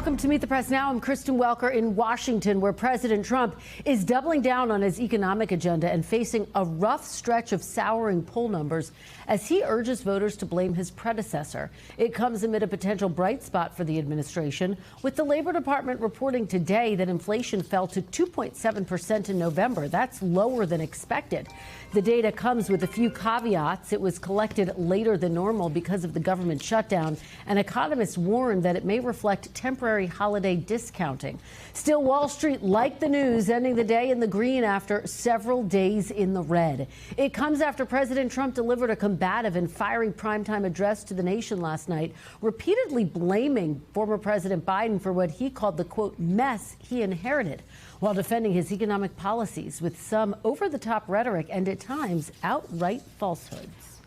Welcome to Meet the Press Now. I'm Kristen Welker in Washington, where President Trump is doubling down on his economic agenda and facing a rough stretch of souring poll numbers as he urges voters to blame his predecessor. It comes amid a potential bright spot for the administration, with the Labor Department reporting today that inflation fell to 2.7% in November. That's lower than expected. The data comes with a few caveats. It was collected later than normal because of the government shutdown, and economists warn that it may reflect temporary holiday discounting. Still, Wall Street liked the news, ending the day in the green after several days in the red. It comes after President Trump delivered a combative and fiery primetime address to the nation last night, repeatedly blaming former President Biden for what he called the, quote, mess he inherited, while defending his economic policies with some over-the-top rhetoric and, at times, outright falsehoods.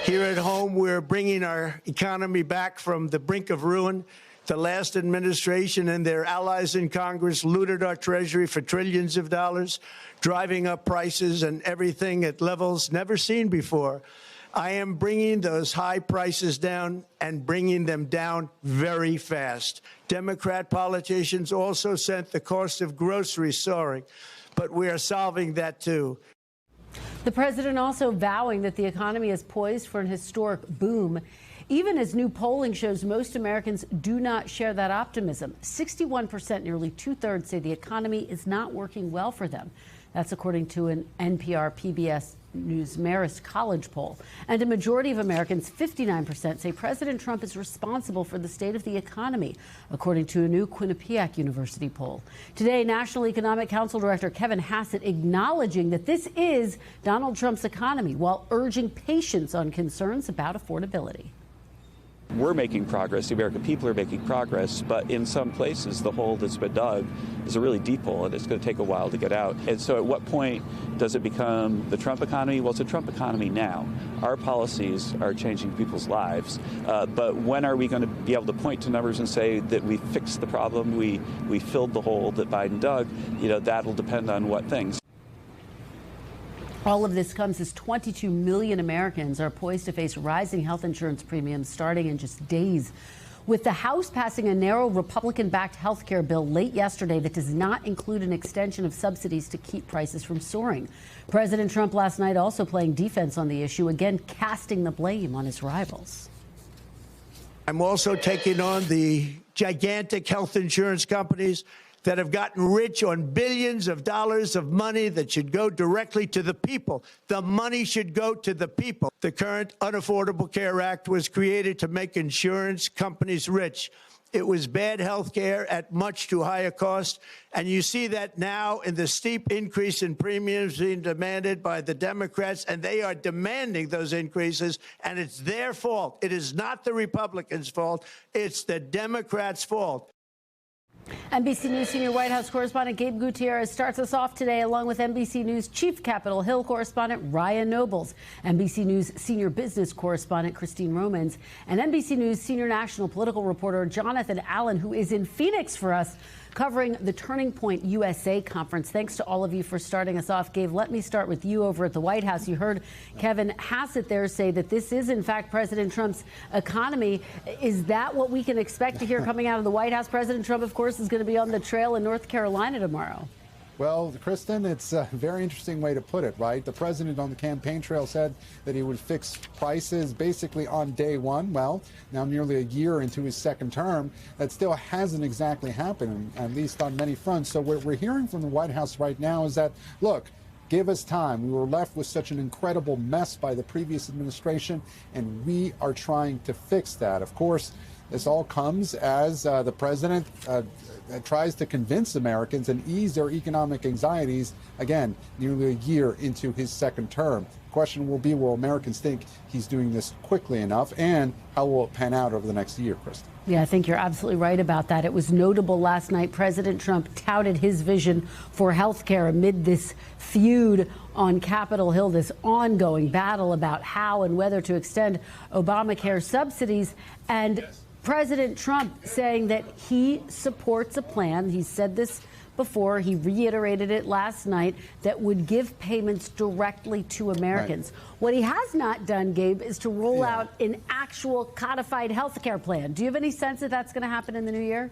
Here at home, we're bringing our economy back from the brink of ruin. The last administration and their allies in Congress looted our Treasury for trillions of dollars, driving up prices and everything at levels never seen before. I am bringing those high prices down and bringing them down very fast. Democrat politicians also sent the cost of groceries soaring, but we are solving that too. The president also vowing that the economy is poised for an historic boom, even as new polling shows most Americans do not share that optimism. 61%, nearly two-thirds, say the economy is not working well for them. That's according to an NPR PBS News Marist College poll. And a majority of Americans, 59%, say President Trump is responsible for the state of the economy, according to a new Quinnipiac University poll. Today, National Economic Council Director Kevin Hassett acknowledging that this is Donald Trump's economy, while urging patience on concerns about affordability. We're making progress, the American people are making progress, but in some places the hole that's been dug is a really deep hole and it's going to take a while to get out. And so at what point does it become the Trump economy? Well, it's a Trump economy now. Our policies are changing people's lives, but when are we going to be able to point to numbers and say that we fixed the problem, we filled the hole that Biden dug? You know, that'll depend on what things. All of this comes as 22 million Americans are poised to face rising health insurance premiums starting in just days. With the House passing a narrow Republican-backed health care bill late yesterday that does not include an extension of subsidies to keep prices from soaring. President Trump last night also playing defense on the issue, again casting the blame on his rivals. I'm also taking on the gigantic health insurance companies that have gotten rich on billions of dollars of money that should go directly to the people. The money should go to the people. The current Unaffordable Care Act was created to make insurance companies rich. It was bad health care at much too high a cost. And you see that now in the steep increase in premiums being demanded by the Democrats, and they are demanding those increases, and it's their fault. It is not the Republicans' fault. It's the Democrats' fault. NBC News senior White House correspondent Gabe Gutierrez starts us off today, along with NBC News chief Capitol Hill correspondent Ryan Nobles, NBC News senior business correspondent Christine Romans, and NBC News senior national political reporter Jonathan Allen, who is in Phoenix for us, covering the Turning Point USA conference. Thanks to all of you for starting us off. Gabe, let me start with you over at the White House. You heard Kevin Hassett there say that this is, in fact, President Trump's economy. Is that what we can expect to hear coming out of the White House? President Trump, of course, is going to be on the trail in North Carolina tomorrow. Well, Kristen, it's a very interesting way to put it, right? The president on the campaign trail said that he would fix prices basically on day one. Well, now nearly a year into his second term, that still hasn't exactly happened, at least on many fronts. So what we're hearing from the White House right now is that, look, give us time. We were left with such an incredible mess by the previous administration, and we are trying to fix that. Of course, this all comes as the president tries to convince Americans and ease their economic anxieties, again, nearly a year into his second term. The question will be, will Americans think he's doing this quickly enough, and how will it pan out over the next year, Kristen? Yeah, I think you're absolutely right about that. It was notable last night. President Trump touted his vision for health care amid this feud on Capitol Hill, this ongoing battle about how and whether to extend Obamacare subsidies. And President Trump saying that he supports a plan, he said this before. He reiterated it last night that would give payments directly to Americans. Right. What he has not done, Gabe, is to roll out an actual codified health care plan. Do you have any sense that that's going to happen in the new year?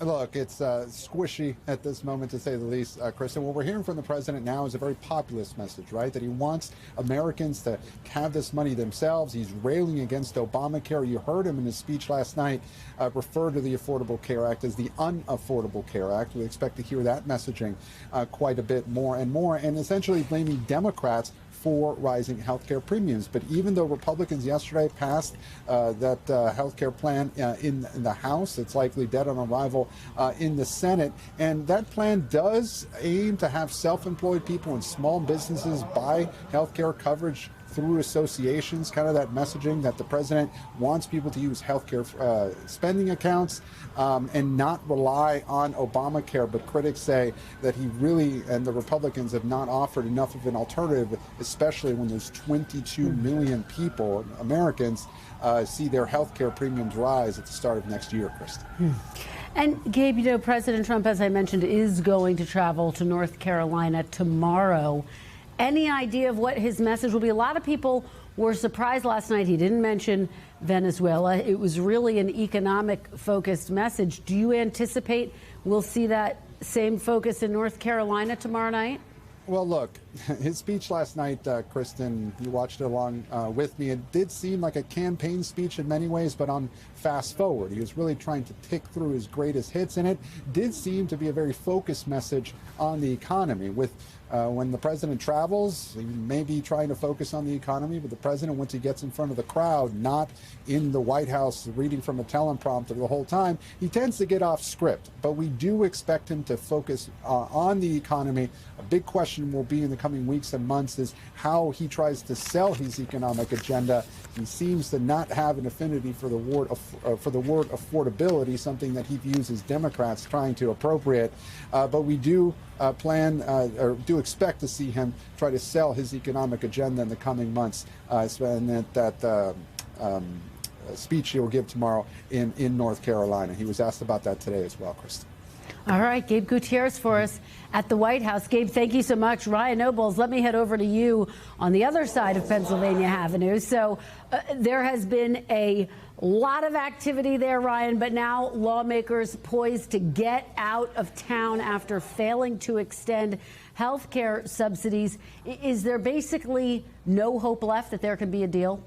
Look, it's squishy at this moment, to say the least, Kristen. What we're hearing from the president now is a very populist message, right? That he wants Americans to have this money themselves. He's railing against Obamacare. You heard him in his speech last night refer to the Affordable Care Act as the Unaffordable Care Act. We expect to hear that messaging quite a bit more and more, and essentially blaming Democrats for rising health care premiums. But even though Republicans yesterday passed that health care plan in the House, it's likely dead on arrival in the Senate. And that plan does aim to have self-employed people and small businesses buy health care coverage through associations, kind of that messaging that the president wants people to use healthcare spending accounts and not rely on Obamacare. But critics say that he really, and the Republicans, have not offered enough of an alternative, especially when there's 22 million people, Americans, see their healthcare premiums rise at the start of next year, Kristen. And Gabe, you know, President Trump, as I mentioned, is going to travel to North Carolina tomorrow. Any idea of what his message will be? A lot of people were surprised last night he didn't mention Venezuela. It was really an economic-focused message. Do you anticipate we'll see that same focus in North Carolina tomorrow night? Well, look, his speech last night, Kristen, you watched it along with me. It did seem like a campaign speech in many ways, but on fast forward. He was really trying to tick through his greatest hits, and it did seem to be a very focused message on the economy. With when the president travels, he may be trying to focus on the economy, but the president, once he gets in front of the crowd, not in the White House reading from a teleprompter the whole time, he tends to get off script. But we do expect him to focus on the economy. A big question will be in the coming weeks and months is how he tries to sell his economic agenda. He seems to not have an affinity for the word affordability, something that he views as Democrats trying to appropriate. But we do plan or do expect to see him try to sell his economic agenda in the coming months. And that speech he will give tomorrow in North Carolina. He was asked about that today as well, Kristen. All right, Gabe Gutierrez for us at the White House. Gabe, thank you so much. Ryan Nobles, let me head over to you on the other side of Pennsylvania Avenue. So there has been a lot of activity there, Ryan, but now lawmakers poised to get out of town after failing to extend health care subsidies. Is there basically no hope left that there can be a deal?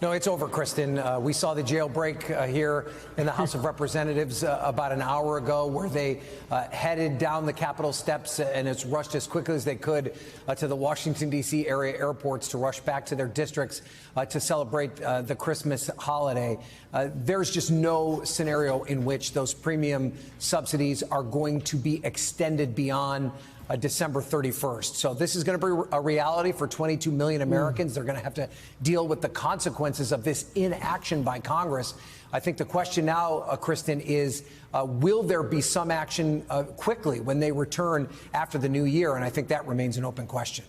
No, it's over, Kristen. We saw the jailbreak here in the House of Representatives about an hour ago, where they headed down the Capitol steps and it's rushed as quickly as they could to the Washington, D.C. area airports to rush back to their districts to celebrate the Christmas holiday. There's just no scenario in which those premium subsidies are going to be extended beyond December 31st. So this is going to be a reality for 22 million Americans. They're going to have to deal with the consequences of this inaction by Congress. I think the question now, Kristen, is will there be some action quickly when they return after the new year? And I think that remains an open question.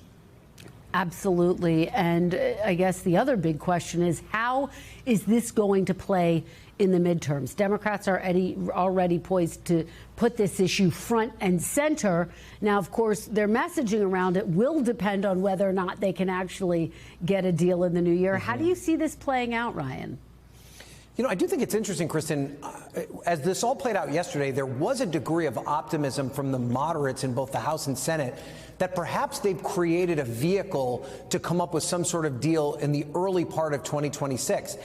Absolutely. And I guess the other big question is, how is this going to play in the midterms? Democrats are already poised to put this issue front and center. Now, of course, their messaging around it will depend on whether or not they can actually get a deal in the new year. How do you see this playing out, Ryan? You know, I do think it's interesting, Kristen. As this all played out yesterday, there was a degree of optimism from the moderates in both the House and Senate that perhaps they've created a vehicle to come up with some sort of deal in the early part of 2026.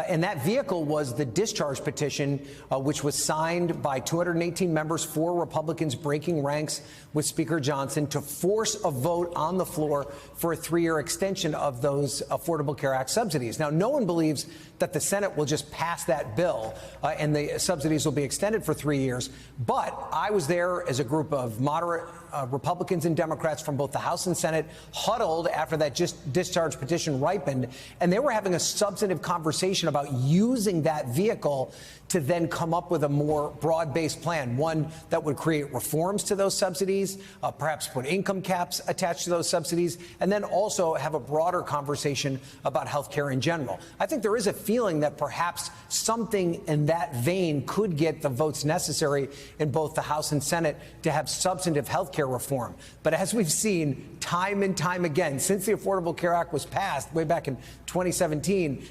And that vehicle was the discharge petition, which was signed by 218 members, 4 Republicans breaking ranks with Speaker Johnson to force a vote on the floor for a 3-year extension of those Affordable Care Act subsidies. Now, no one believes that the Senate will just pass that bill and the subsidies will be extended for 3 years. But I was there as a group of moderate Republicans and Democrats from both the House and Senate huddled after that discharge petition ripened, and they were having a substantive conversation about using that vehicle to then come up with a more broad-based plan, one that would create reforms to those subsidies, perhaps put income caps attached to those subsidies, and then also have a broader conversation about health care in general. I think there is a feeling that perhaps something in that vein waning could get the votes necessary in both the House and Senate to have substantive health care reform. But as we've seen time and time again, since the Affordable Care Act was passed way back in 2017,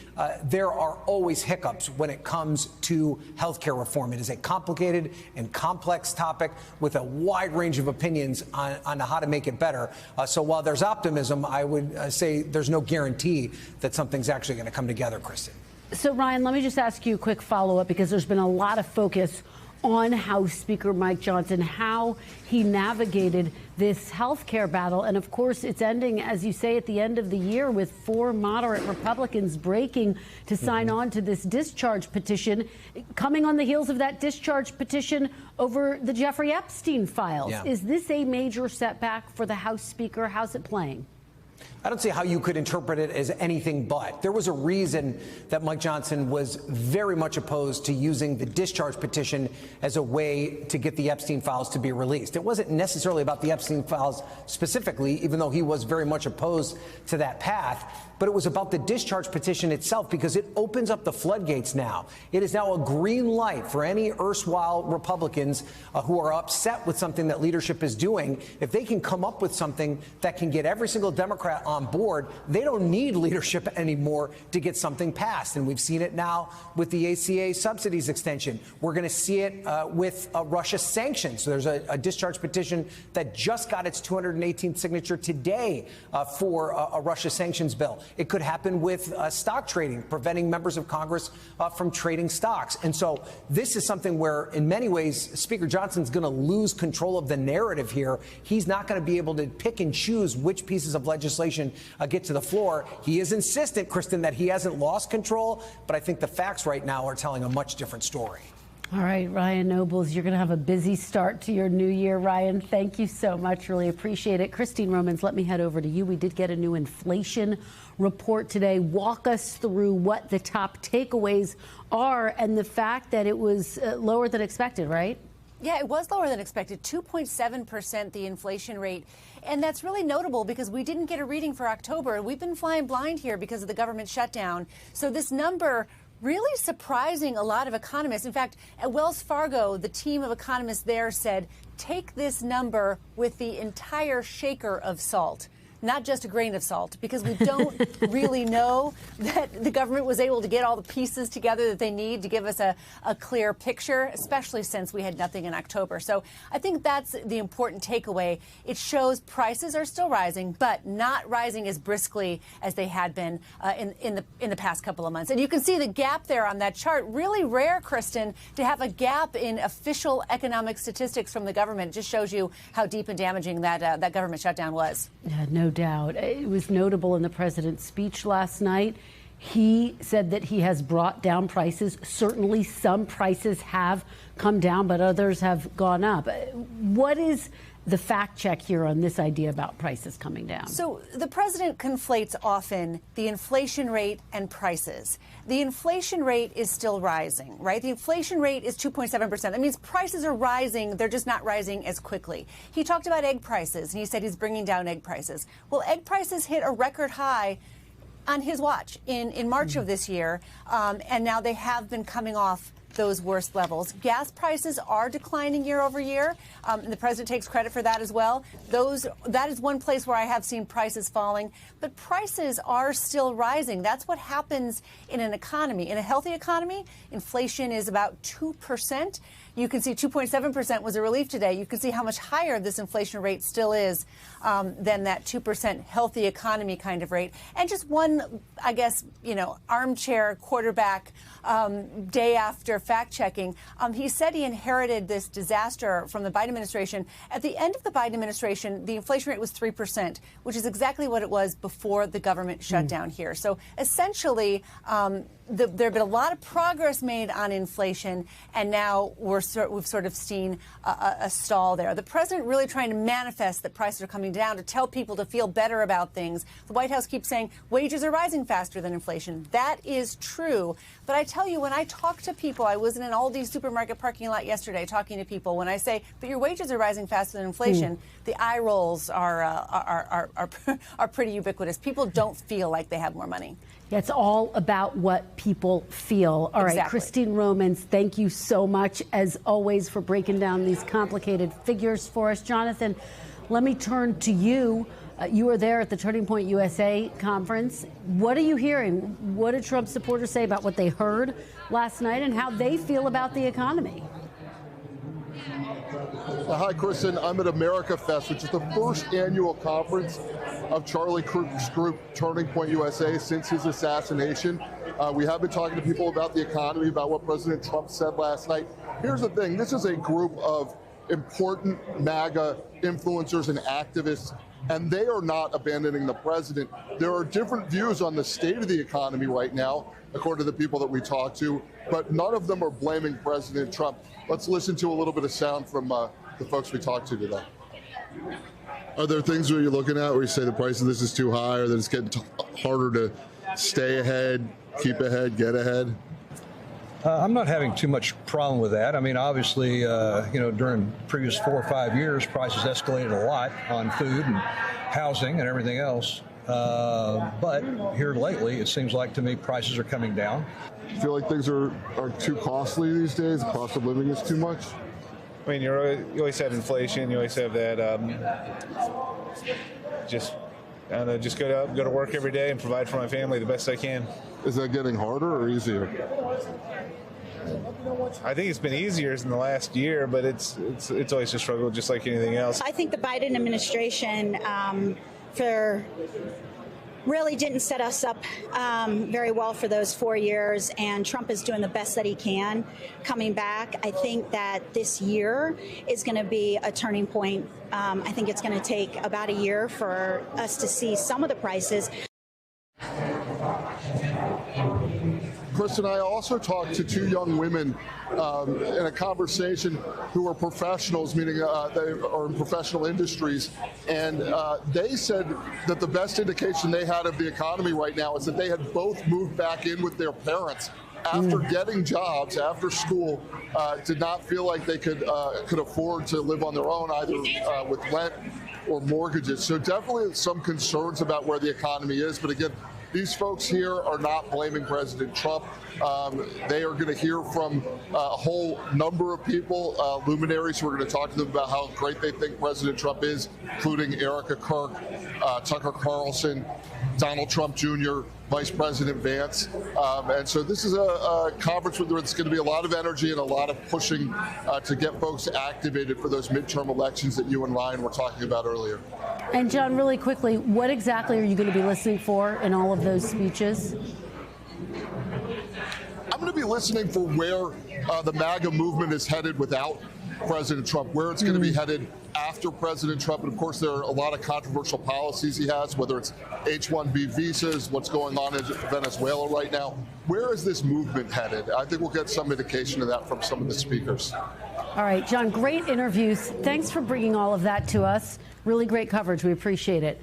there are always hiccups when it comes to health care reform. It is a complicated and complex topic with a wide range of opinions on how to make it better. So while there's optimism, I would say there's no guarantee that something's actually going to come together, Kristen. So, Ryan, let me just ask you a quick follow-up, because there's been a lot of focus on House Speaker Mike Johnson, how he navigated this health care battle. And of course, it's ending, as you say, at the end of the year with 4 moderate Republicans breaking to sign on to this discharge petition, coming on the heels of that discharge petition over the Jeffrey Epstein files. Yeah. Is this a major setback for the House Speaker? How's it playing? I don't see how you could interpret it as anything but. There was a reason that Mike Johnson was very much opposed to using the discharge petition as a way to get the Epstein files to be released. It wasn't necessarily about the Epstein files specifically, even though he was very much opposed to that path, but it was about the discharge petition itself, because it opens up the floodgates now. It is now a green light for any erstwhile Republicans who are upset with something that leadership is doing. If they can come up with something that can get every single Democrat on board, they don't need leadership anymore to get something passed. And we've seen it now with the ACA subsidies extension. We're going to see it with Russia sanctions. So there's a discharge petition that just got its 218th signature today for a Russia sanctions bill. It could happen with stock trading, preventing members of Congress from trading stocks. And so this is something where, in many ways, Speaker Johnson's going to lose control of the narrative here. He's not going to be able to pick and choose which pieces of legislation get to the floor. He is insistent, Kristen, that he hasn't lost control, but I think the facts right now are telling a much different story. All right, Ryan Nobles, you're going to have a busy start to your new year. Ryan, thank you so much. Really appreciate it. Christine Romans, let me head over to you. We did get a new inflation report today. Walk us through what the top takeaways are and the fact that it was lower than expected, right? Yeah, it was lower than expected, 2.7% the inflation rate. And that's really notable because we didn't get a reading for October. We've been flying blind here because of the government shutdown. So this number really surprising a lot of economists. In fact, at Wells Fargo, the team of economists there said, take this number with the entire shaker of salt. Not just a grain of salt, because we don't really know that the government was able to get all the pieces together that they need to give us a clear picture, especially since we had nothing in October. So I think that's the important takeaway. It shows prices are still rising, but not rising as briskly as they had been in the past couple of months. And you can see the gap there on that chart. Really rare, Kristen, to have a gap in official economic statistics from the government. It just shows you how deep and damaging that government shutdown was. Yeah, no doubt. It was notable in the president's speech last night. He said that he has brought down prices. Certainly some prices have come down, but others have gone up. What is the fact check here on this idea about prices coming down? So the president conflates often the inflation rate and prices. The inflation rate is still rising, right? The inflation rate is 2.7%. That means prices are rising. They're just not rising as quickly. He talked about egg prices, and he said he's bringing down egg prices. Well, egg prices hit a record high on his watch in March of this year, and now they have been coming off those worst levels. Gas prices are declining year over year. And the president takes credit for that as well. That is one place where I have seen prices falling, but prices are still rising. That's what happens in an economy. In a healthy economy, inflation is about 2%. You can see 2.7% was a relief today. You can see how much higher this inflation rate still is than that 2% healthy economy kind of rate. And just one, I guess, armchair quarterback day after fact checking, he said he inherited this disaster from the Biden administration. At the end of the Biden administration, the inflation rate was 3%, which is exactly what it was before the government shut down here. So essentially, there have been a lot of progress made on inflation, and now we've sort of seen a stall there. The president really trying to manifest that prices are coming down, to tell people to feel better about things. The White House keeps saying wages are rising faster than inflation. That is true. But I tell you, when I talk to people, I was in an Aldi supermarket parking lot yesterday talking to people. When I say, but your wages are rising faster than inflation, the eye rolls are pretty ubiquitous. People don't feel like they have more money. It's all about what people feel. All right, Exactly. Christine Romans, thank you so much, as always, for breaking down these complicated figures for us. Jonathan, let me turn to you. You were there at the Turning Point USA conference. What are you hearing? What did Trump supporters say about what they heard last night and how they feel about the economy? Hi, Kristen. I'm at America Fest, which is the first annual conference of Charlie Kirk's group, Turning Point USA, since his assassination. We have been talking to people about the economy, about what President Trump said last night. Here's the thing. This is a group of important MAGA influencers and activists, and they are not abandoning the president. There are different views on the state of the economy right now, according to the people that we talk to, but none of them are blaming President Trump. Let's listen to a little bit of sound from the folks we talked to today. Are there things where you're looking at where you say the price of this is too high, or that it's getting harder to stay ahead, keep ahead, get ahead? I'm not having too much problem with that. I mean, obviously, during previous 4 or 5 years, prices escalated a lot on food and housing and everything else. But here lately, it seems like to me prices are coming down. You feel like things are too costly these days? The cost of living is too much? I mean, you always have inflation. You always have that. Just go to work every day and provide for my family the best I can. Is that getting harder or easier? I think it's been easier in the last year, but it's always a struggle, just like anything else. I think the Biden administration really didn't set us up very well for those 4 years, and Trump is doing the best that he can coming back. I think that this year is going to be a turning point. I think it's going to take about a year for us to see some of the prices. Kristen, I also talked to 2 young women in a conversation who are professionals, meaning they are in professional industries, and they said that the best indication they had of the economy right now is that they had both moved back in with their parents after getting jobs, after school, did not feel like they could afford to live on their own, either with rent or mortgages. So definitely some concerns about where the economy is, but again, these folks here are not blaming President Trump. They are going to hear from a whole number of people, luminaries, who are going to talk to them about how great they think President Trump is, including Erica Kirk, Tucker Carlson, Donald Trump Jr., Vice President Vance. And so this is a conference where there's going to be a lot of energy and a lot of pushing to get folks activated for those midterm elections that you and Ryan were talking about earlier. And John, really quickly, what exactly are you going to be listening for in all of those speeches? I'm going to be listening for where the MAGA movement is headed without President Trump, where it's going to be headed after President Trump. And of course, there are a lot of controversial policies he has, whether it's H-1B visas, what's going on in Venezuela right now. Where is this movement headed? I think we'll get some indication of that from some of the speakers. All right, John, great interviews. Thanks for bringing all of that to us. Really great coverage. We appreciate it.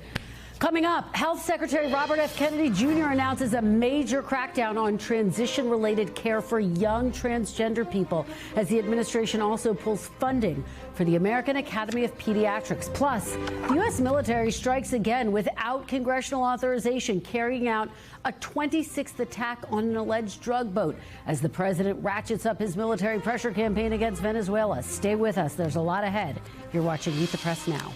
Coming up, Health Secretary Robert F. Kennedy Jr. announces a major crackdown on transition-related care for young transgender people, as the administration also pulls funding for the American Academy of Pediatrics. Plus, the U.S. military strikes again without congressional authorization, carrying out a 26th attack on an alleged drug boat, as the president ratchets up his military pressure campaign against Venezuela. Stay with us. There's a lot ahead. You're watching Meet the Press Now.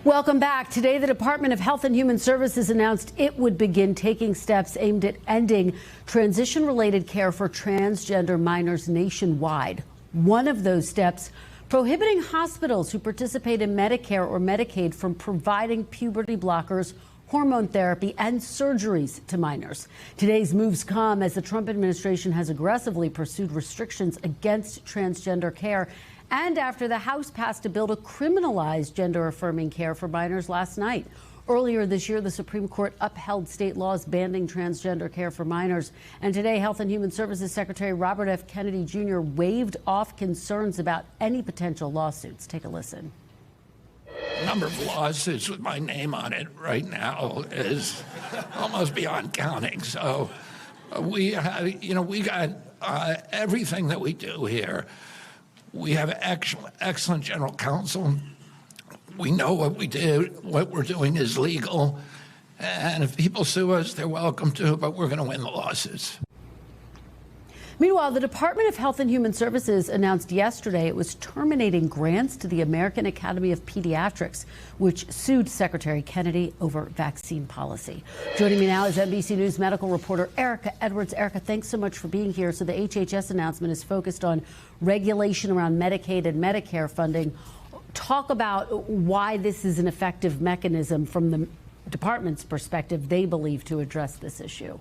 Welcome back. Today, the Department of Health and Human Services announced it would begin taking steps aimed at ending transition-related care for transgender minors nationwide. One of those steps, prohibiting hospitals who participate in Medicare or Medicaid from providing puberty blockers, hormone therapy, and surgeries to minors. Today's moves come as the Trump administration has aggressively pursued restrictions against transgender care, and after the House passed a bill to criminalize gender-affirming care for minors last night. Earlier this year, the Supreme Court upheld state laws banning transgender care for minors. And today, Health and Human Services Secretary Robert F. Kennedy Jr. waved off concerns about any potential lawsuits. Take a listen. The number of lawsuits with my name on it right now is almost beyond counting. So we got everything that we do here. We have excellent general counsel We know what we did. What we're doing is legal. And if people sue us, they're welcome to, but we're going to win the lawsuits. Meanwhile, the Department of Health and Human Services announced yesterday it was terminating grants to the American Academy of Pediatrics, which sued Secretary Kennedy over vaccine policy. Joining me now is NBC News medical reporter Erica Edwards. Erica, thanks so much for being here. So the HHS announcement is focused on regulation around Medicaid and Medicare funding. Talk about why this is an effective mechanism from the department's perspective, they believe, to address this issue.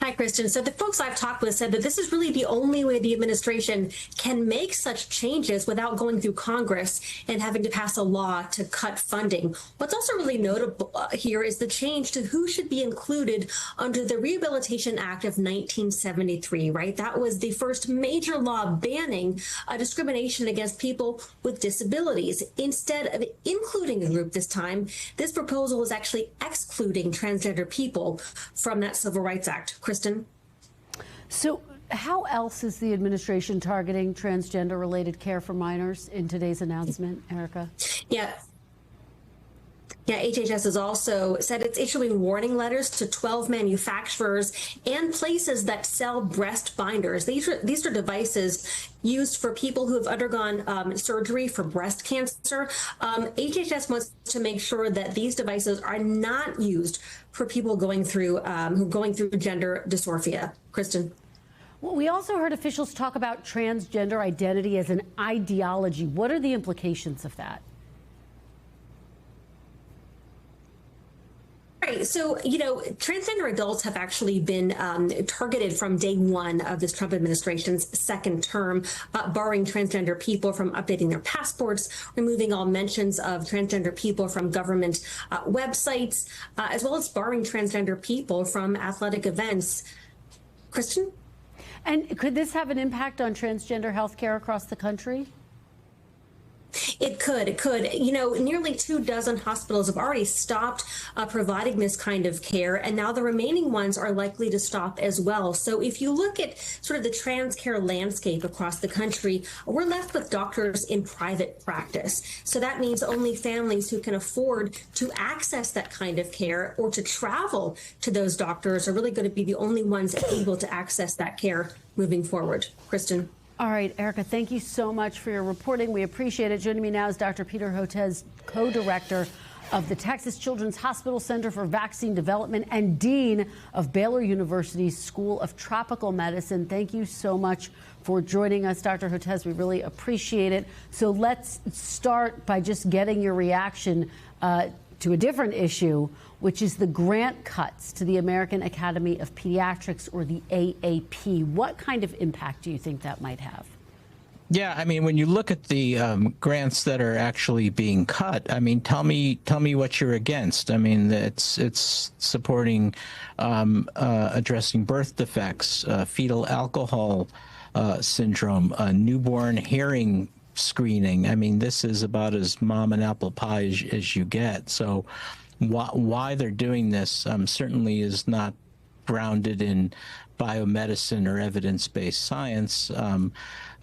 Hi, Kristen. So the folks I've talked with said that this is really the only way the administration can make such changes without going through Congress and having to pass a law to cut funding. What's also really notable here is the change to who should be included under the Rehabilitation Act of 1973, right? That was the first major law banning discrimination against people with disabilities. Instead of including a group this time, this proposal is actually excluding transgender people from that Civil Rights Act. Kristen? So how else is the administration targeting transgender-related care for minors in today's announcement, Erica? Yeah, HHS has also said it's issuing warning letters to 12 manufacturers and places that sell breast binders. These are devices used for people who have undergone surgery for breast cancer. HHS wants to make sure that these devices are not used for people going through gender dysmorphia. Kristen? Well, we also heard officials talk about transgender identity as an ideology. What are the implications of that? Right. So, transgender adults have actually been targeted from day one of this Trump administration's second term, barring transgender people from updating their passports, removing all mentions of transgender people from government websites, as well as barring transgender people from athletic events. Kristen? And could this have an impact on transgender health care across the country? It could. Nearly 24 hospitals have already stopped providing this kind of care, and now the remaining ones are likely to stop as well. So if you look at sort of the trans care landscape across the country, we're left with doctors in private practice. So that means only families who can afford to access that kind of care or to travel to those doctors are really going to be the only ones able to access that care moving forward. Kristen? All right, Erica, thank you so much for your reporting. We appreciate it. Joining me now is Dr. Peter Hotez, co-director of the Texas Children's Hospital Center for Vaccine Development and dean of Baylor University's School of Tropical Medicine. Thank you so much for joining us, Dr. Hotez. We really appreciate it. So let's start by just getting your reaction to a different issue, which is the grant cuts to the American Academy of Pediatrics, or the AAP. What kind of impact do you think that might have? Yeah, I mean, when you look at the grants that are actually being cut, I mean, tell me what you're against. I mean, it's supporting addressing birth defects, fetal alcohol syndrome, newborn hearing screening. I mean, this is about as mom and apple pie as you get. So why they're doing this certainly is not grounded in biomedicine or evidence-based science.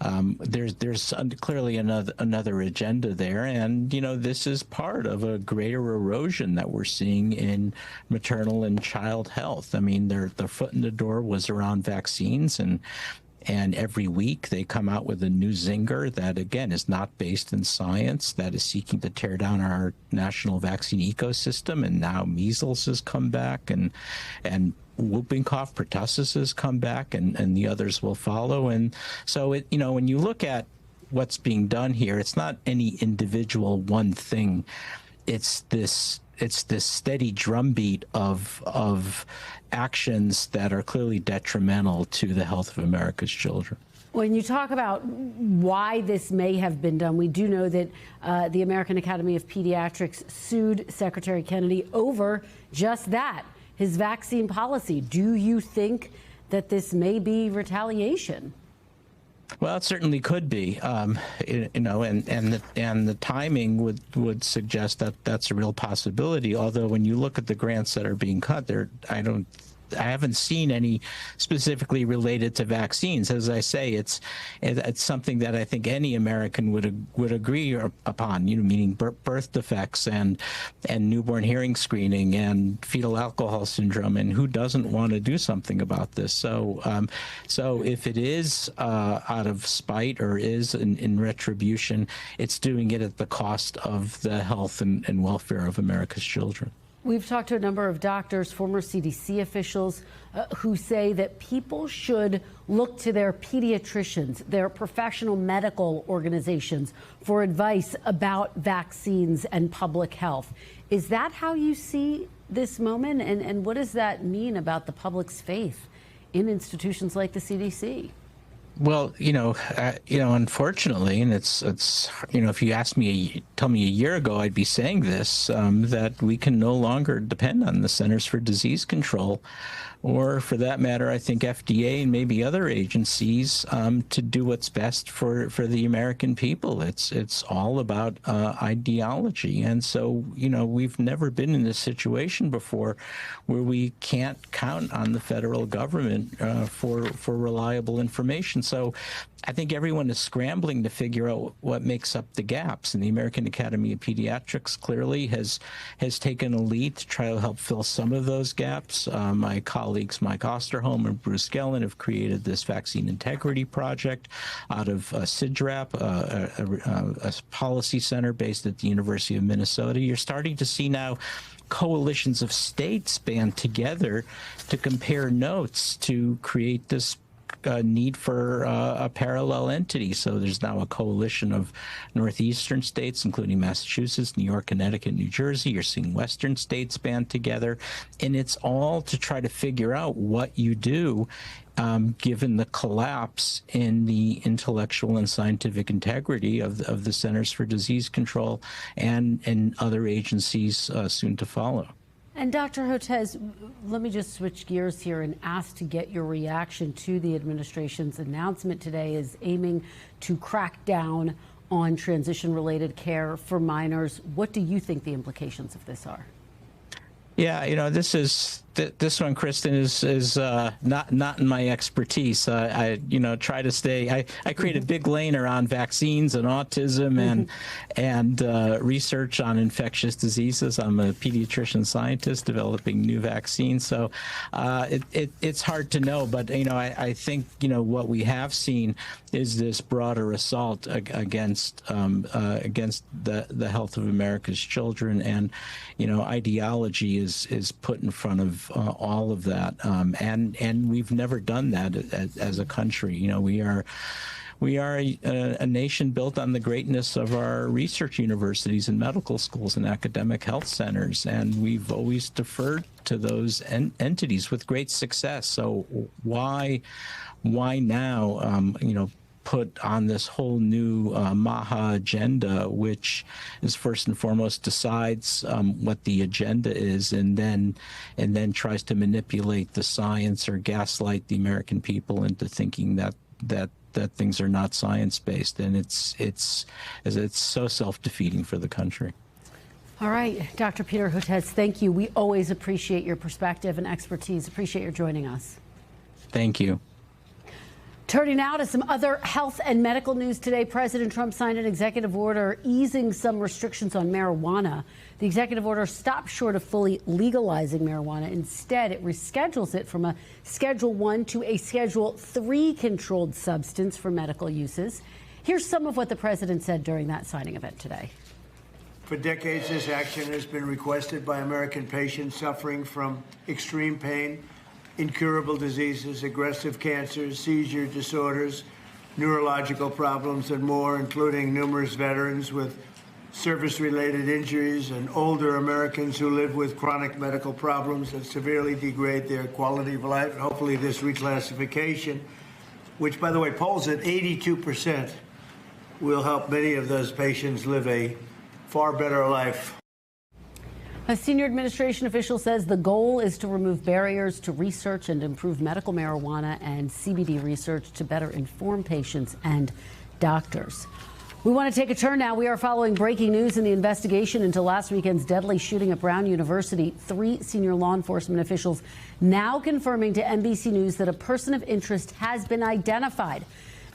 There's clearly another agenda there, and this is part of a greater erosion that we're seeing in maternal and child health. I mean, their foot in the door was around vaccines, and every week they come out with a new zinger that, again, is not based in science, that is seeking to tear down our national vaccine ecosystem. And now measles has come back, and whooping cough, pertussis has come back, and the others will follow. And so, when you look at what's being done here, it's not any individual one thing. It's this steady drumbeat of actions that are clearly detrimental to the health of America's children. When you talk about why this may have been done, we do know that the American Academy of Pediatrics sued Secretary Kennedy over just that, his vaccine policy. Do you think that this may be retaliation? Well, it certainly could be, and the timing would suggest that that's a real possibility. Although when you look at the grants that are being cut, I don't I haven't seen any specifically related to vaccines. As I say, it's something that I think any American would agree upon. Meaning birth defects and newborn hearing screening and fetal alcohol syndrome, and who doesn't want to do something about this? So if it is out of spite or is in retribution, it's doing it at the cost of the health and welfare of America's children. We've talked to a number of doctors, former CDC officials, who say that people should look to their pediatricians, their professional medical organizations for advice about vaccines and public health. Is that how you see this moment? And what does that mean about the public's faith in institutions like the CDC? Well, unfortunately, and it's if you tell me a year ago, I'd be saying this, that we can no longer depend on the Centers for Disease Control, or for that matter, I think FDA and maybe other agencies to do what's best for the American people. It's all about ideology, and so we've never been in this situation before where we can't count on the federal government for reliable information. So I think everyone is scrambling to figure out what makes up the gaps, and the American Academy of Pediatrics clearly has taken a lead to try to help fill some of those gaps. My colleagues Mike Osterholm and Bruce Gellin have created this vaccine integrity project out of CIDRAP, a policy center based at the University of Minnesota. You're starting to see now coalitions of states band together to compare notes to create this need for a parallel entity. So there's now a coalition of northeastern states, including Massachusetts, New York, Connecticut, New Jersey. You're seeing western states band together, and it's all to try to figure out what you do given the collapse in the intellectual and scientific integrity of the Centers for Disease Control and other agencies soon to follow. And Dr. Hotez, let me just switch gears here and ask to get your reaction to the administration's announcement today is aiming to crack down on transition-related care for minors. What do you think the implications of this are? Yeah, this one, Kristen, is not in my expertise. I try to stay. I create a big lane around vaccines and autism and research on infectious diseases. I'm a pediatrician scientist developing new vaccines, so it's hard to know. But I think what we have seen is this broader assault against the health of America's children, and ideology is put in front of all of that, and we've never done that as a country. We are a nation built on the greatness of our research universities and medical schools and academic health centers, and we've always deferred to those entities with great success. So why now put on this whole new MAHA agenda, which is first and foremost decides what the agenda is, and then tries to manipulate the science or gaslight the American people into thinking that things are not science-based, and it's so self-defeating for the country. All right, Dr. Peter Hotez, thank you. We always appreciate your perspective and expertise. Appreciate your joining us. Thank you. Turning now to some other health and medical news today, President Trump signed an executive order easing some restrictions on marijuana. The executive order stops short of fully legalizing marijuana. Instead, it reschedules it from a Schedule I to a Schedule III controlled substance for medical uses. Here's some of what the president said during that signing event today. For decades, this action has been requested by American patients suffering from extreme pain, incurable diseases, aggressive cancers, seizure disorders, neurological problems, and more, including numerous veterans with service-related injuries and older Americans who live with chronic medical problems that severely degrade their quality of life. Hopefully this reclassification, which, by the way, polls at 82%, will help many of those patients live a far better life. A senior administration official says the goal is to remove barriers to research and improve medical marijuana and CBD research to better inform patients and doctors. We want to take a turn now. We are following breaking news in the investigation into last weekend's deadly shooting at Brown University. 3 senior law enforcement officials now confirming to NBC News that a person of interest has been identified.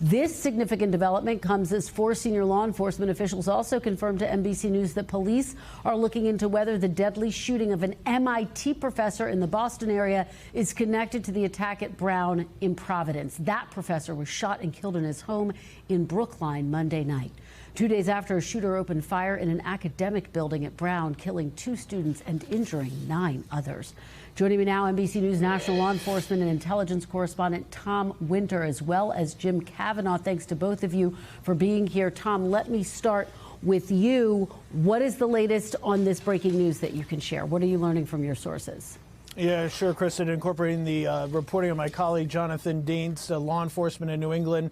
This significant development comes as 4 senior law enforcement officials also confirmed to NBC News that police are looking into whether the deadly shooting of an MIT professor in the Boston area is connected to the attack at Brown in Providence. That professor was shot and killed in his home in Brookline Monday night. 2 days after a shooter opened fire in an academic building at Brown, killing 2 students and injuring 9 others. Joining me now, NBC News national law enforcement and intelligence correspondent Tom Winter, as well as Jim Kavanaugh. Thanks to both of you for being here. Tom, let me start with you. What is the latest on this breaking news that you can share? What are you learning from your sources? Yeah, sure, Kristen. Incorporating the reporting of my colleague Jonathan Deans, law enforcement in New England,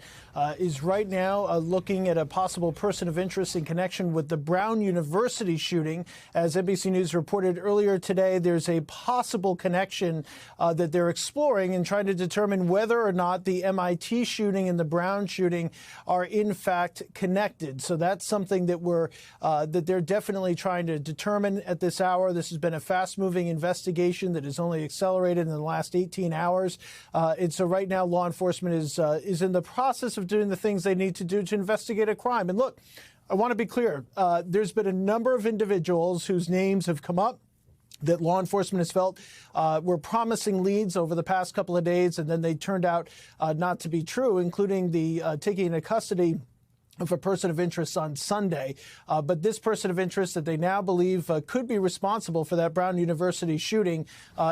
is right now looking at a possible person of interest in connection with the Brown University shooting. As NBC News reported earlier today, there's a possible connection that they're exploring and trying to determine whether or not the MIT shooting and the Brown shooting are in fact connected. So that's something that that they're definitely trying to determine at this hour. This has been a fast-moving investigation that has only accelerated in the last 18 hours. And so right now, law enforcement is in the process of doing the things they need to do to investigate a crime. And look, I want to be clear. There's been a number of individuals whose names have come up that law enforcement has felt were promising leads over the past couple of days, and then they turned out not to be true, including the taking into custody of a person of interest on Sunday. But this person of interest that they now believe could be responsible for that Brown University shooting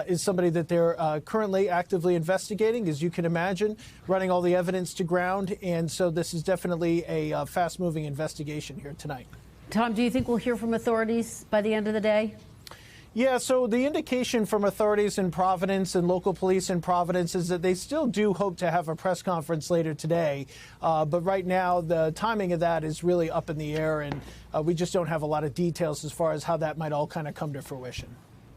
is somebody that they're currently actively investigating, as you can imagine, running all the evidence to ground. And so this is definitely a fast-moving investigation here tonight. Tom, do you think we'll hear from authorities by the end of the day? Yeah, so the indication from authorities in Providence and local police in Providence is that they still do hope to have a press conference later today. But right now, the timing of that is really up in the air, and we just don't have a lot of details as far as how that might all kind of come to fruition.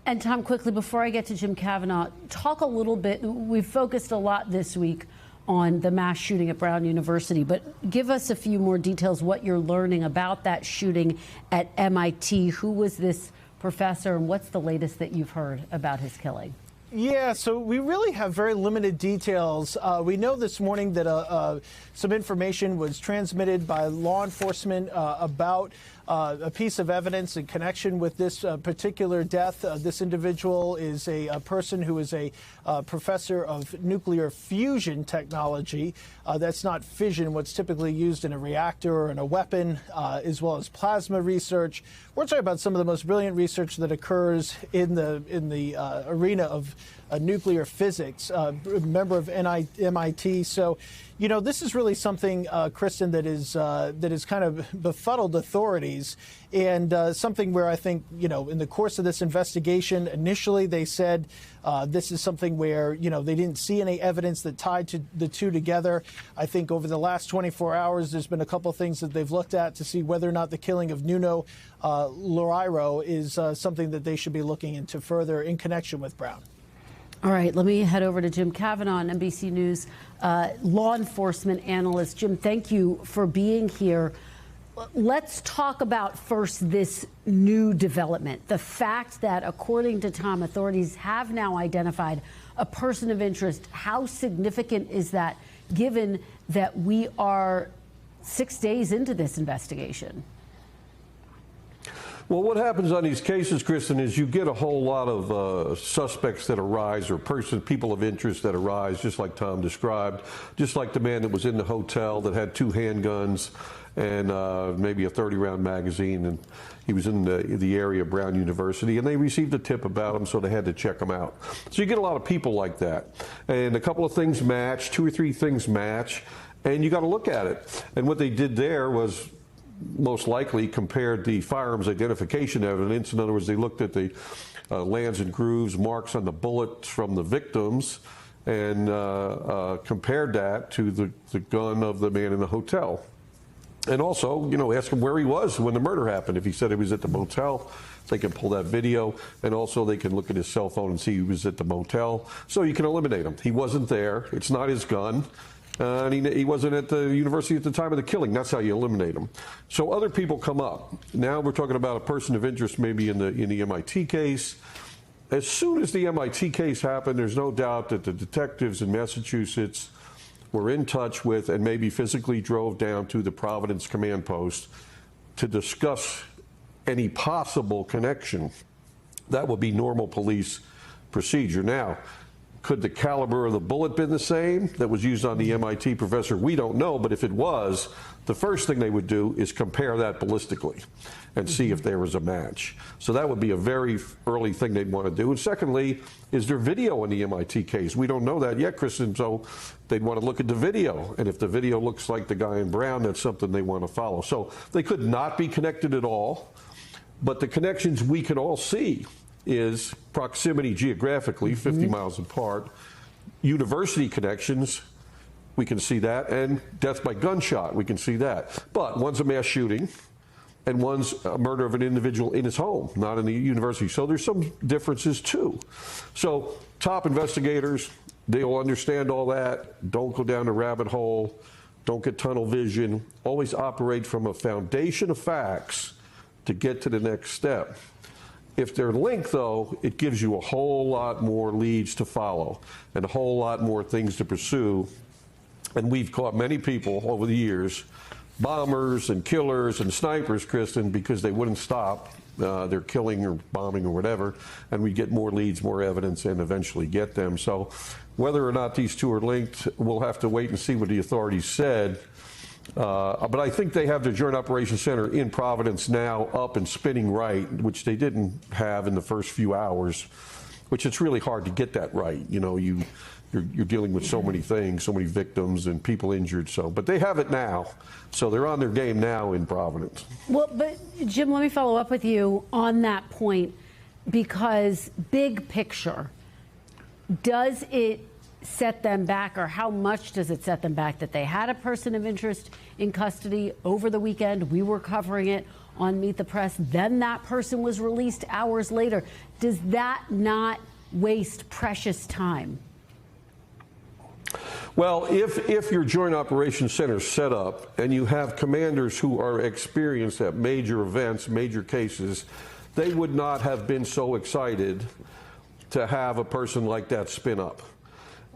And Tom, quickly, before I get to Jim Kavanaugh, talk a little bit. We've focused a lot this week on the mass shooting at Brown University, but give us a few more details, what you're learning about that shooting at MIT. Who was this professor, and what's the latest that you've heard about his killing? Yeah, so we really have very limited details. We know this morning that some information was transmitted by law enforcement about a piece of evidence in connection with this particular death. This individual is a person who is a professor of nuclear fusion technology. That's not fission, what's typically used in a reactor or in a weapon, as well as plasma research. We're talking about some of the most brilliant research that occurs in the arena of nuclear physics, a member of MIT. So, you know, this is really something, Kristen, that is kind of befuddled authorities, and something where I think, you know, in the course of this investigation, initially they said this is something where, you know, they didn't see any evidence that tied the two together. I think over the last 24 hours, there's been a couple of things that they've looked at to see whether or not the killing of Nuno Loureiro is something that they should be looking into further in connection with Brown. All right, let me head over to Jim Kavanaugh on NBC News, law enforcement analyst. Jim, thank you for being here. Let's talk about first this new development, the fact that, according to Tom, authorities have now identified a person of interest. How significant is that, given that we are 6 days into this investigation? Well, what happens on these cases, Kristen, is you get a whole lot of suspects that arise, or people of interest that arise, just like Tom described, just like the man that was in the hotel that had 2 handguns and maybe a 30-round magazine, and he was in the area of Brown University, and they received a tip about him, so they had to check him out. So you get a lot of people like that, and a couple of things match, 2 or 3 things match, and you got to look at it. And what they did there was most likely compared the firearms identification evidence. In other words, they looked at the lands and grooves, marks on the bullets from the victims, and compared that to the gun of the man in the hotel. And also, you know, ask him where he was when the murder happened. If he said he was at the motel, they can pull that video, and also they can look at his cell phone and see he was at the motel. So you can eliminate him. He wasn't there. It's not his gun. And he wasn't at the university at the time of the killing. That's how you eliminate them. So other people come up. Now we're talking about a person of interest maybe in the MIT case. As soon as the MIT case happened, there's no doubt that the detectives in Massachusetts were in touch with and maybe physically drove down to the Providence command post to discuss any possible connection. That would be normal police procedure. Now, could the caliber of the bullet been the same that was used on the MIT professor? We don't know, but if it was, the first thing they would do is compare that ballistically and see if there was a match. So that would be a very early thing they'd want to do. And secondly, is there video in the MIT case? We don't know that yet, Kristen, so they'd want to look at the video. And if the video looks like the guy in brown, that's something they want to follow. So they could not be connected at all, but the connections we can all see is proximity geographically, 50 miles apart, university connections, we can see that, and death by gunshot, we can see that. But one's a mass shooting, and one's a murder of an individual in his home, not in the university. So there's some differences too. So top investigators, they'll understand all that. Don't go down the rabbit hole. Don't get tunnel vision. Always operate from a foundation of facts to get to the next step. If they're linked, though, it gives you a whole lot more leads to follow and a whole lot more things to pursue. And we've caught many people over the years, bombers and killers and snipers, Kristen, because they wouldn't stop their killing or bombing or whatever, and we get more leads, more evidence, and eventually get them. So whether or not these two are linked, we'll have to wait and see what the authorities said. But I think they have the Joint Operations Center in Providence now up and spinning right, which they didn't have in the first few hours, which it's really hard to get that right. You know, you're dealing with so many things, so many victims and people injured. So, but they have it now. So they're on their game now in Providence. Well, but Jim, let me follow up with you on that point, because big picture, does it set them back, or how much does it set them back that they had a person of interest in custody over the weekend? We were covering it on Meet the Press. Then that person was released hours later. Does that not waste precious time? Well, if your Joint Operations Center is set up and you have commanders who are experienced at major events, major cases, they would not have been so excited to have a person like that spin up.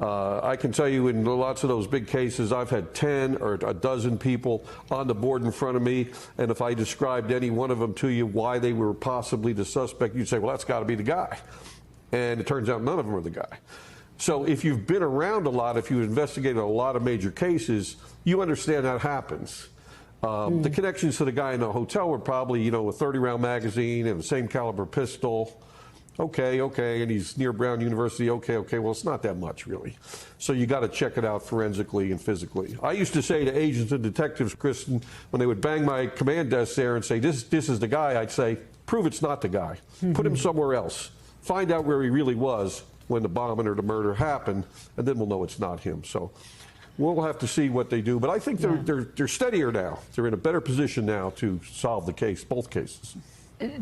I can tell you in lots of those big cases, I've had 10 or a dozen people on the board in front of me, and if I described any one of them to you, why they were possibly the suspect, you'd say, well, that's got to be the guy. And it turns out none of them are the guy. So if you've been around a lot, if you've investigated a lot of major cases, you understand that happens. The connections to the guy in the hotel were probably, you know, a 30-round magazine and the same caliber pistol. Okay, and he's near Brown University. Okay, well, it's not that much, really. So you got to check it out forensically and physically. I used to say to agents and detectives, Kristen, when they would bang my command desk there and say, this is the guy, I'd say, prove it's not the guy. Put him somewhere else. Find out where he really was when the bombing or the murder happened, and then we'll know it's not him. So we'll have to see what they do. But I think they're steadier now. They're in a better position now to solve the case, both cases.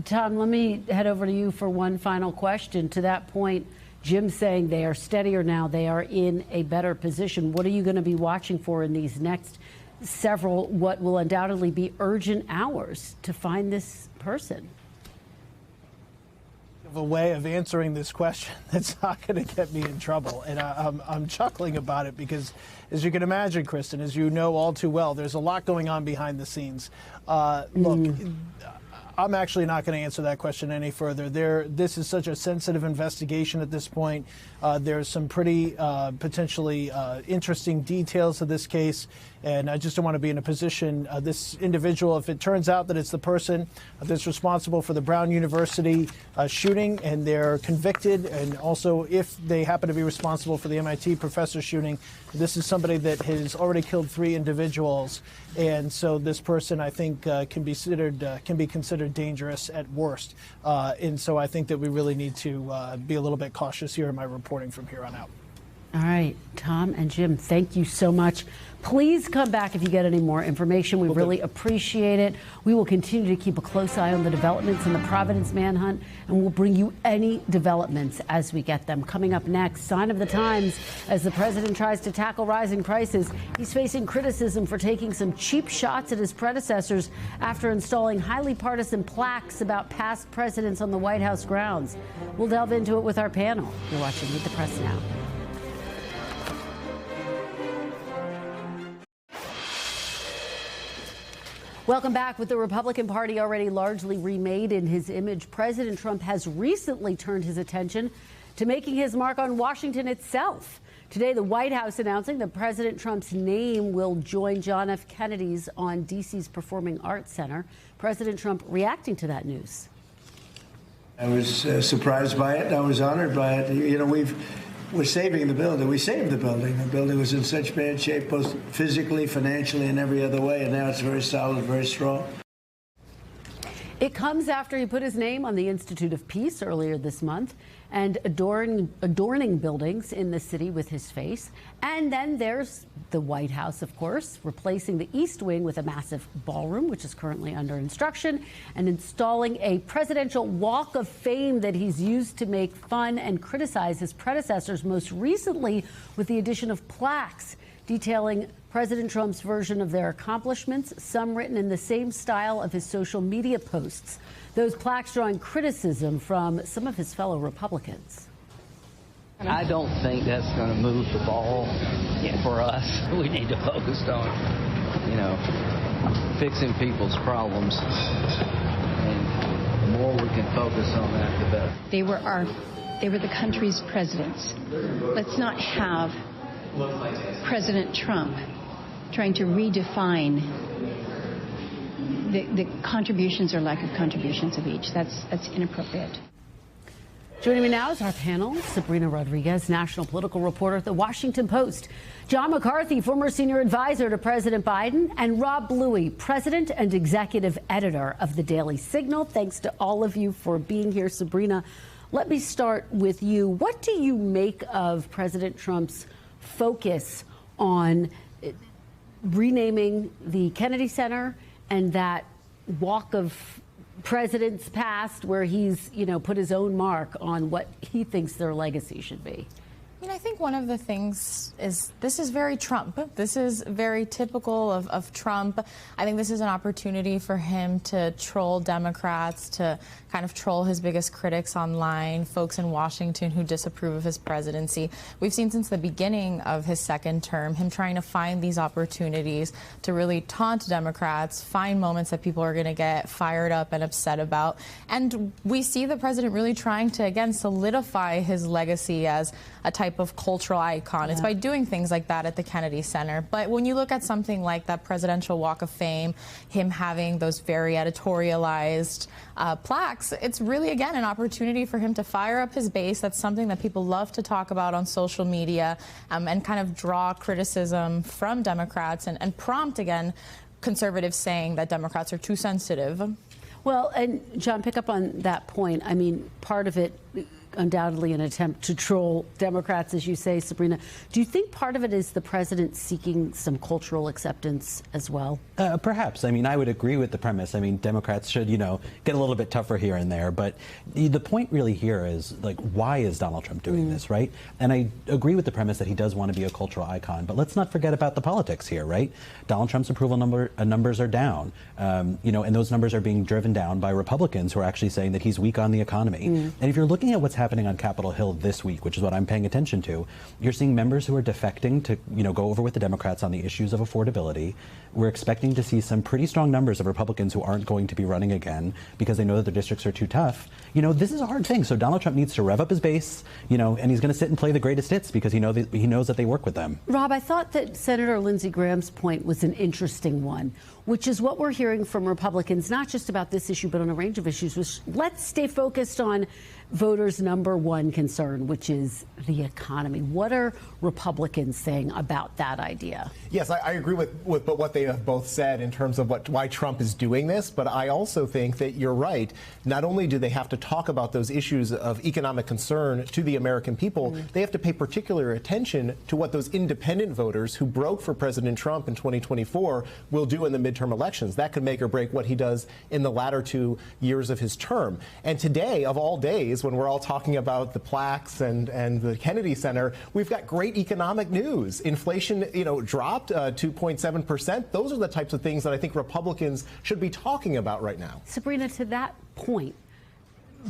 Tom, let me head over to you for one final question. To that point, Jim's saying they are steadier now. They are in a better position. What are you going to be watching for in these next several, what will undoubtedly be urgent hours to find this person? A way of answering this question that's not going to get me in trouble, and I'm chuckling about it because, as you can imagine, Kristen, as you know all too well, there's a lot going on behind the scenes. Look, I'm actually not going to answer that question any further. This is such a sensitive investigation at this point. There's some pretty potentially interesting details of this case, and I just don't want to be in a position, this individual, if it turns out that it's the person that's responsible for the Brown University shooting and they're convicted, and also if they happen to be responsible for the MIT professor shooting, this is somebody that has already killed 3 individuals, and so this person, I think, can be considered dangerous at worst. And so I think that we really need to be a little bit cautious here in my reporting from here on out. All right, Tom and Jim, thank you so much. Please come back if you get any more information. We really appreciate it. We will continue to keep a close eye on the developments in the Providence manhunt, and we'll bring you any developments as we get them. Coming up next, sign of the times as the president tries to tackle rising prices. He's facing criticism for taking some cheap shots at his predecessors after installing highly partisan plaques about past presidents on the White House grounds. We'll delve into it with our panel. You're watching Meet the Press Now. Welcome back. With the Republican Party already largely remade in his image, President Trump has recently turned his attention to making his mark on Washington itself. Today, the White House announcing that President Trump's name will join John F. Kennedy's on D.C.'s Performing Arts Center. President Trump reacting to that news. I was surprised by it. I was honored by it. You know, we're saving the building. We saved the building. The building was in such bad shape, both physically, financially, and every other way, and now it's very solid, very strong. It comes after he put his name on the Institute of Peace earlier this month and adorning buildings in the city with his face. And then there's the White House, of course, replacing the East Wing with a massive ballroom, which is currently under instruction, and installing a presidential walk of fame that he's used to make fun and criticize his predecessors, most recently with the addition of plaques detailing President Trump's version of their accomplishments, some written in the same style of his social media posts. Those plaques drawing criticism from some of his fellow Republicans. I don't think that's going to move the ball for us. We need to focus on, fixing people's problems. And the more we can focus on that, the better. They were the country's presidents. Let's not have President Trump trying to redefine the contributions or lack of contributions of each. That's inappropriate. Joining me now is our panel, Sabrina Rodriguez, national political reporter at The Washington Post, John McCarthy, former senior advisor to President Biden, and Rob Bluey, president and executive editor of The Daily Signal. Thanks to all of you for being here. Sabrina, let me start with you. What do you make of President Trump's focus on renaming the Kennedy Center and that walk of presidents past where he's, put his own mark on what he thinks their legacy should be? I think one of the things is this is very Trump. This is very typical of Trump. I think this is an opportunity for him to troll Democrats, to kind of troll his biggest critics online, folks in Washington who disapprove of his presidency. We've seen since the beginning of his second term him trying to find these opportunities to really taunt Democrats, find moments that people are going to get fired up and upset about. And we see the president really trying to, again, solidify his legacy as a type of cultural icon. Yeah. It's by doing things like that at the Kennedy Center. But when you look at something like that Presidential Walk of Fame, him having those very editorialized plaques, it's really, again, an opportunity for him to fire up his base. That's something that people love to talk about on social media, and kind of draw criticism from Democrats and prompt, again, conservatives saying that Democrats are too sensitive. Well, and John, pick up on that point. I mean, part of it, undoubtedly an attempt to troll Democrats, as you say, Sabrina. Do you think part of it is the president seeking some cultural acceptance as well? Perhaps. I mean, I would agree with the premise. I mean, Democrats should, get a little bit tougher here and there. But the point really here is, why is Donald Trump doing this, right? And I agree with the premise that he does want to be a cultural icon. But let's not forget about the politics here, right? Donald Trump's approval numbers are down, and those numbers are being driven down by Republicans who are actually saying that he's weak on the economy. And if you're looking at what's happening on Capitol Hill this week, which is what I'm paying attention to, you're seeing members who are defecting to, go over with the Democrats on the issues of affordability. We're expecting to see some pretty strong numbers of Republicans who aren't going to be running again because they know that their districts are too tough. This is a hard thing. So Donald Trump needs to rev up his base, and he's going to sit and play the greatest hits because he knows that they work with them. Rob, I thought that Senator Lindsey Graham's point was an interesting one, which is what we're hearing from Republicans, not just about this issue, but on a range of issues, which let's stay focused on voters' number one concern, which is the economy. What are Republicans saying about that idea? Yes, I agree with what they have both said in terms of why Trump is doing this, but I also think that you're right. Not only do they have to talk about those issues of economic concern to the American people, they have to pay particular attention to what those independent voters who broke for President Trump in 2024 will do in the midterm elections. That could make or break what he does in the latter 2 years of his term. And today, of all days, when we're all talking about the plaques and the Kennedy Center, we've got great economic news. Inflation, dropped 2.7%. Those are the types of things that I think Republicans should be talking about right now. Sabrina, to that point,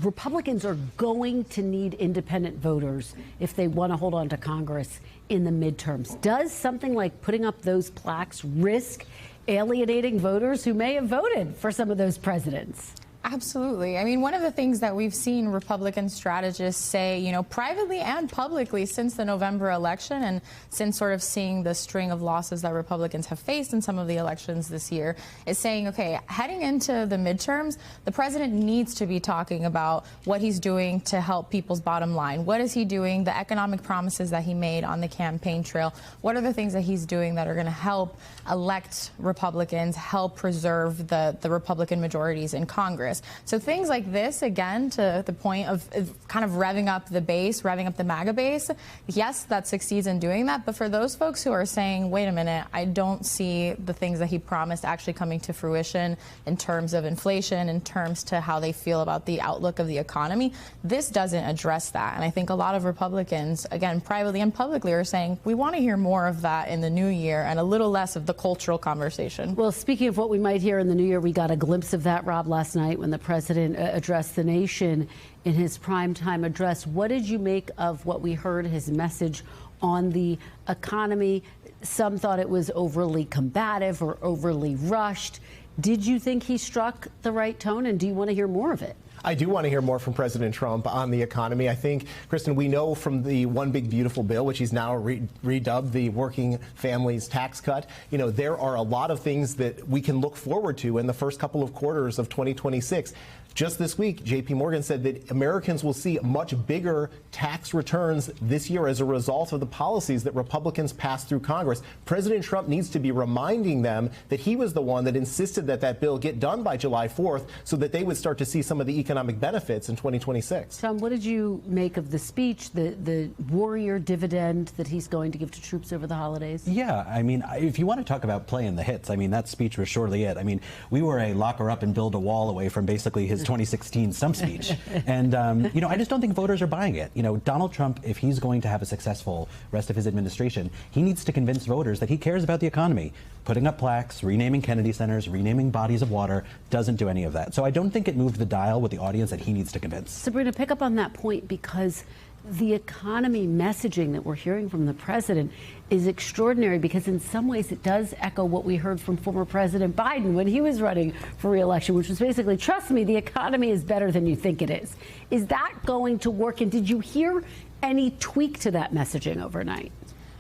Republicans are going to need independent voters if they want to hold on to Congress in the midterms. Does something like putting up those plaques risk alienating voters who may have voted for some of those presidents? Absolutely. I mean, one of the things that we've seen Republican strategists say, privately and publicly since the November election and since sort of seeing the string of losses that Republicans have faced in some of the elections this year is saying, okay, heading into the midterms, the president needs to be talking about what he's doing to help people's bottom line. What is he doing? The economic promises that he made on the campaign trail. What are the things that he's doing that are going to help elect Republicans, help preserve the Republican majorities in Congress? So things like this, again, to the point of kind of revving up the base, revving up the MAGA base, yes, that succeeds in doing that. But for those folks who are saying, wait a minute, I don't see the things that he promised actually coming to fruition in terms of inflation, in terms to how they feel about the outlook of the economy, this doesn't address that. And I think a lot of Republicans, again, privately and publicly, are saying we want to hear more of that in the new year and a little less of the cultural conversation. Well, speaking of what we might hear in the new year, we got a glimpse of that, Rob, last night when the president addressed the nation in his primetime address. What did you make of what we heard, his message on the economy? Some thought it was overly combative or overly rushed. Did you think he struck the right tone, and do you want to hear more of it? I do want to hear more from President Trump on the economy. I think, Kristen, we know from the One Big Beautiful Bill, which he's now redubbed the Working Families Tax Cut, there are a lot of things that we can look forward to in the first couple of quarters of 2026. Just this week, J.P. Morgan said that Americans will see much bigger tax returns this year as a result of the policies that Republicans passed through Congress. President Trump needs to be reminding them that he was the one that insisted that that bill get done by July 4th so that they would start to see some of the economic benefits in 2026. Tom, what did you make of the speech, the warrior dividend that he's going to give to troops over the holidays? Yeah, I mean, if you want to talk about playing the hits, I mean, that speech was surely it. I mean, we were a lock her up and build a wall away from basically his 2016 stump speech. And, I just don't think voters are buying it. Donald Trump, if he's going to have a successful rest of his administration, he needs to convince voters that he cares about the economy. Putting up plaques, renaming Kennedy centers, renaming bodies of water doesn't do any of that. So I don't think it moved the dial with the audience that he needs to convince. Sabrina, pick up on that point, because the economy messaging that we're hearing from the president is extraordinary, because in some ways it does echo what we heard from former President Biden when he was running for re-election, which was basically, trust me, the economy is better than you think it is. Is that going to work? And did you hear any tweak to that messaging overnight?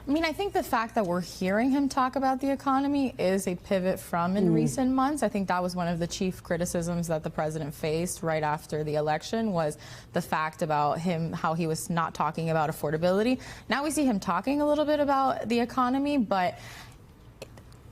I mean, I think the fact that we're hearing him talk about the economy is a pivot from in recent months. I think that was one of the chief criticisms that the president faced right after the election, was the fact about him, how he was not talking about affordability. Now we see him talking a little bit about the economy, but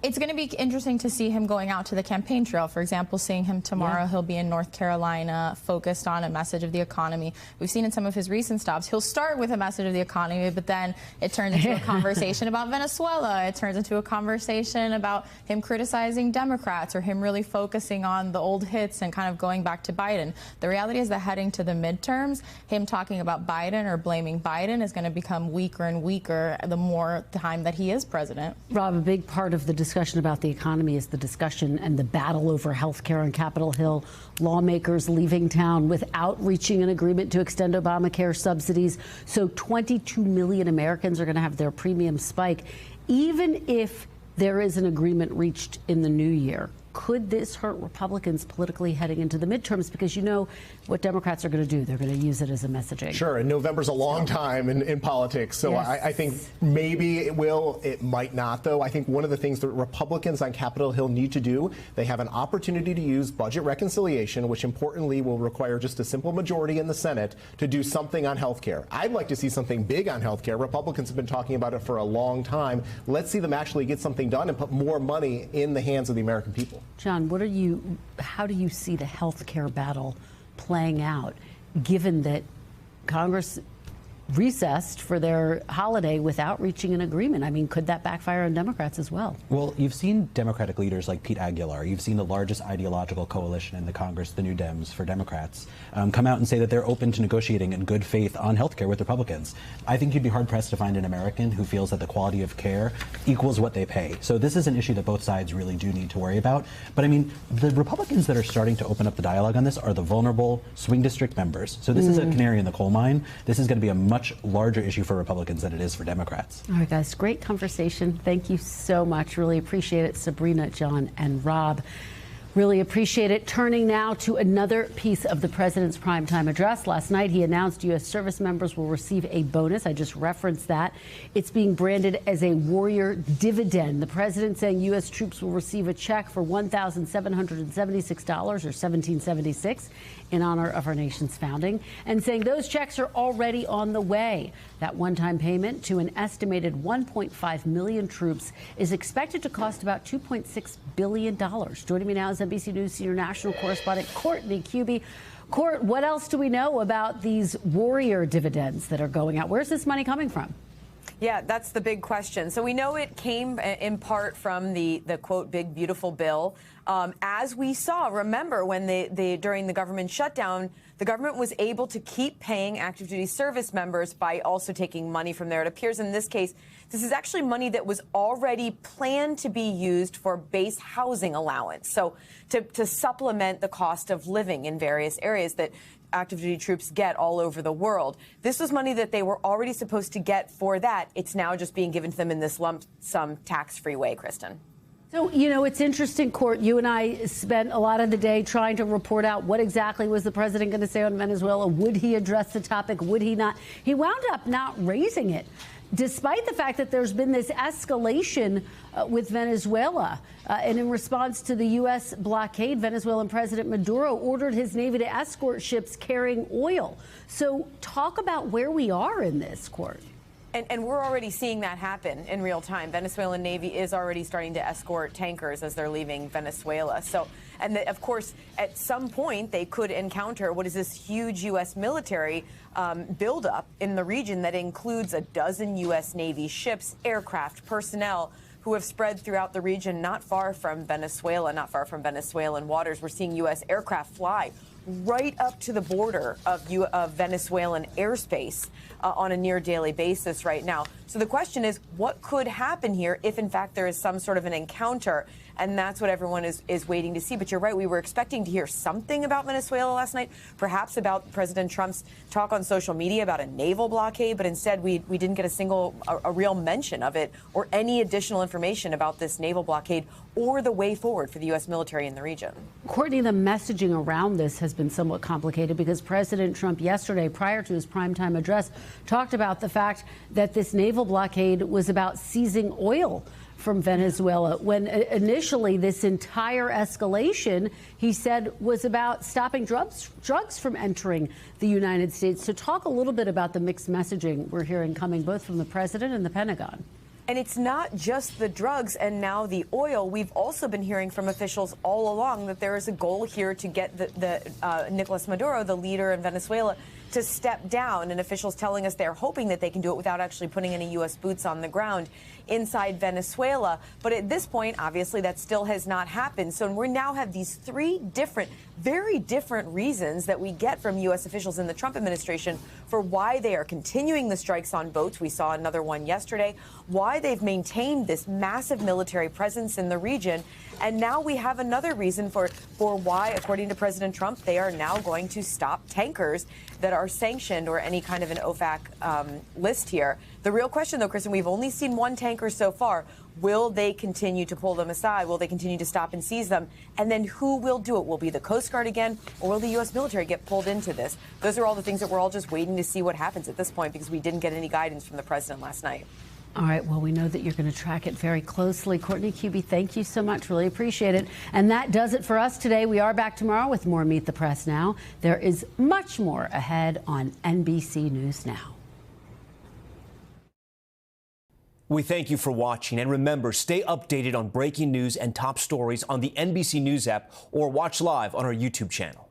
it's going to be interesting to see him going out to the campaign trail. For example, seeing him tomorrow, he'll be in North Carolina, focused on a message of the economy. We've seen in some of his recent stops, he'll start with a message of the economy, but then it turns into a conversation about Venezuela. It turns into a conversation about him criticizing Democrats, or him really focusing on the old hits and kind of going back to Biden. The reality is that heading to the midterms, him talking about Biden or blaming Biden is going to become weaker and weaker the more time that he is president. Rob, a big part of the discussion about the economy is the discussion and the battle over health care on Capitol Hill. Lawmakers leaving town without reaching an agreement to extend Obamacare subsidies. So 22 million Americans are going to have their premium spike. Even if there is an agreement reached in the new year, could this hurt Republicans politically heading into the midterms? Because you know what Democrats are going to do. They're going to use it as a messaging. Sure, and November's a long time in politics, so yes. I think maybe it will. It might not, though. I think one of the things that Republicans on Capitol Hill need to do, they have an opportunity to use budget reconciliation, which importantly will require just a simple majority in the Senate to do something on health care. I'd like to see something big on health care. Republicans have been talking about it for a long time. Let's see them actually get something done and put more money in the hands of the American people. John, how do you see the health care battle playing out, given that Congress recessed for their holiday without reaching an agreement? I mean, could that backfire on Democrats as well? Well, you've seen Democratic leaders like Pete Aguilar. You've seen the largest ideological coalition in the Congress, the New Dems for Democrats, come out and say that they're open to negotiating in good faith on health care with Republicans. I think you'd be hard-pressed to find an American who feels that the quality of care equals what they pay. So this is an issue that both sides really do need to worry about. But I mean, the Republicans that are starting to open up the dialogue on this are the vulnerable swing district members. So this is a canary in the coal mine. This is going to be a much larger issue for Republicans than it is for Democrats. All right, guys, great conversation. Thank you so much. Really appreciate it, Sabrina, John, and Rob. Really appreciate it. Turning now to another piece of the president's primetime address. Last night, he announced U.S. service members will receive a bonus. I just referenced that. It's being branded as a warrior dividend. The president saying U.S. troops will receive a check for $1,776 or $1,776 in honor of our nation's founding, and saying those checks are already on the way. That one-time payment to an estimated 1.5 million troops is expected to cost about $2.6 billion. Joining me now is NBC News senior national correspondent Courtney Cubie. Court, what else do we know about these warrior dividends that are going out? Where's this money coming from? Yeah, that's the big question. So we know it came in part from the quote, big, beautiful bill. As we saw, remember when during the government shutdown, the government was able to keep paying active duty service members by also taking money from there. It appears in this case, this is actually money that was already planned to be used for base housing allowance. So to supplement the cost of living in various areas that active duty troops get all over the world. This was money that they were already supposed to get for that. It's now just being given to them in this lump sum tax-free way, Kristen. So, you know, it's interesting, Court. You and I spent a lot of the day trying to report out what exactly was the president going to say on Venezuela. Would he address the topic? Would he not? He wound up not raising it, despite the fact that there's been this escalation with Venezuela. And in response to the U.S. blockade, Venezuelan President Maduro ordered his Navy to escort ships carrying oil. So talk about where we are in this, Court. And we're already seeing that happen in real time. Venezuelan Navy is already starting to escort tankers as they're leaving Venezuela. So, of course, at some point they could encounter what is this huge U.S. military buildup in the region that includes a dozen U.S. Navy ships, aircraft, personnel who have spread throughout the region, not far from Venezuela, not far from Venezuelan waters. We're seeing U.S. aircraft fly right up to the border of Venezuelan airspace on a near daily basis right now. So the question is, what could happen here if, in fact, there is some sort of an encounter? And that's what everyone is waiting to see. But you're right, we were expecting to hear something about Venezuela last night, perhaps about President Trump's talk on social media about a naval blockade, but instead we didn't get a real mention of it or any additional information about this naval blockade or the way forward for the U.S. military in the region. Courtney, the messaging around this has been somewhat complicated because President Trump yesterday, prior to his primetime address, talked about the fact that this naval blockade was about seizing oil from Venezuela, when initially this entire escalation, he said, was about stopping drugs from entering the United States. So talk a little bit about the mixed messaging we're hearing coming both from the president and the Pentagon. And it's not just the drugs and now the oil. We've also been hearing from officials all along that there is a goal here to get Nicolas Maduro, the leader in Venezuela, to step down, and officials telling us they're hoping that they can do it without actually putting any U.S. boots on the ground inside Venezuela. But at this point, obviously, that still has not happened. So we now have these three different, very different reasons that we get from U.S. officials in the Trump administration for why they are continuing the strikes on boats. We saw another one yesterday, why they've maintained this massive military presence in the region. And now we have another reason for why, according to President Trump, they are now going to stop tankers that are sanctioned or any kind of an OFAC list here. The real question, though, Kristen, we've only seen one tanker so far. Will they continue to pull them aside? Will they continue to stop and seize them? And then who will do it? Will it be the Coast Guard again, or will the U.S. military get pulled into this? Those are all the things that we're all just waiting to see what happens at this point, because we didn't get any guidance from the president last night. All right, well, we know that you're going to track it very closely. Courtney Kube, thank you so much. Really appreciate it. And that does it for us today. We are back tomorrow with more Meet the Press Now. There is much more ahead on NBC News Now. We thank you for watching, and remember, stay updated on breaking news and top stories on the NBC News app or watch live on our YouTube channel.